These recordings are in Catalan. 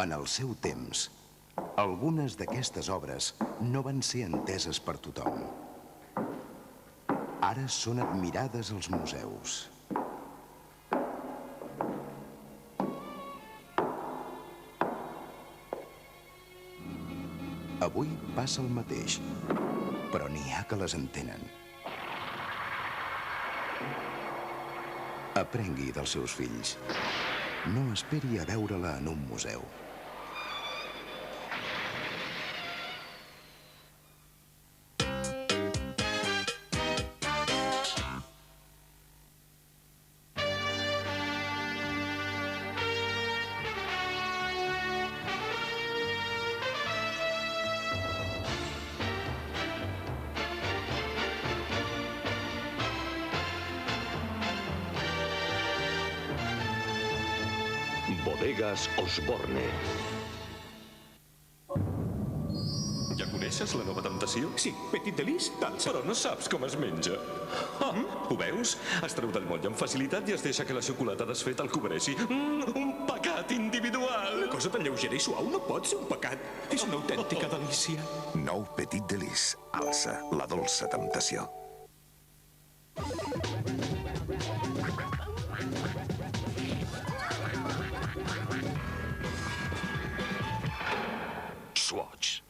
En el seu temps, algunes d'aquestes obres no van ser enteses per tothom. Ara són admirades als museus. Avui passa el mateix, però n'hi ha que les entenen. Aprengui dels seus fills. No esperi a veure-la en un museu. Bodegas Osborne. Ja coneixes la nova temptació? Sí, Petit Delis, d'alça. Però no saps com es menja. Ho veus? Es treu del moll amb facilitat i es deixa que la xocolata desfeta el cobreixi. Un pecat individual! Una cosa tan lleugera i suau no pot ser un pecat. És una autèntica delícia. Nou Petit Delis. Alça, la dolça temptació. Swatch.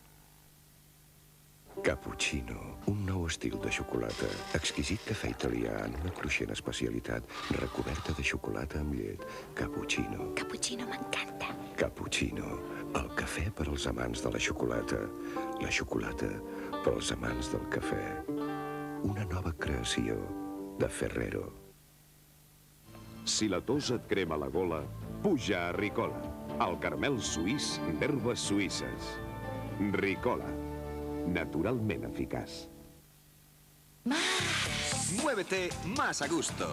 Cappuccino, un nou estil de xocolata. Exquisit cafè italià en una cruixent especialitat recoberta de xocolata amb llet. Cappuccino. Cappuccino m'encanta. Cappuccino, el cafè per als amants de la xocolata. La xocolata per als amants del cafè. Una nova creació de Ferrero. Si la tos et crema la gola, puja a Ricola, el caramel suís d'herbes suïsses. Ricola, naturalment eficaç. Muévete más a gusto.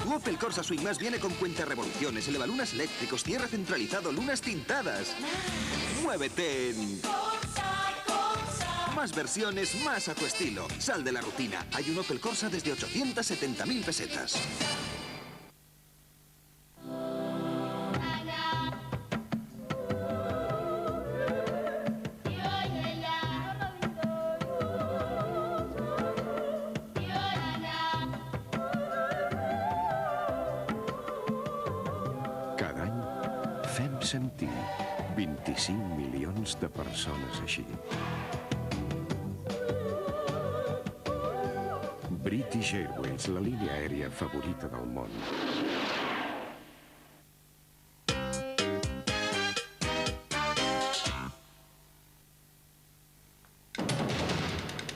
Tu Opel Corsa Swing Más viene con cuenta revoluciones, elevalunas eléctricos, cierre centralizado, lunas tintadas. Muévete en... Más versiones, más a tu estilo. Sal de la rutina. Hay un Opel Corsa desde 870.000 pesetas. Cada any fem sentir 25 milions de persones així. British Airways, la línia aèria favorita del món.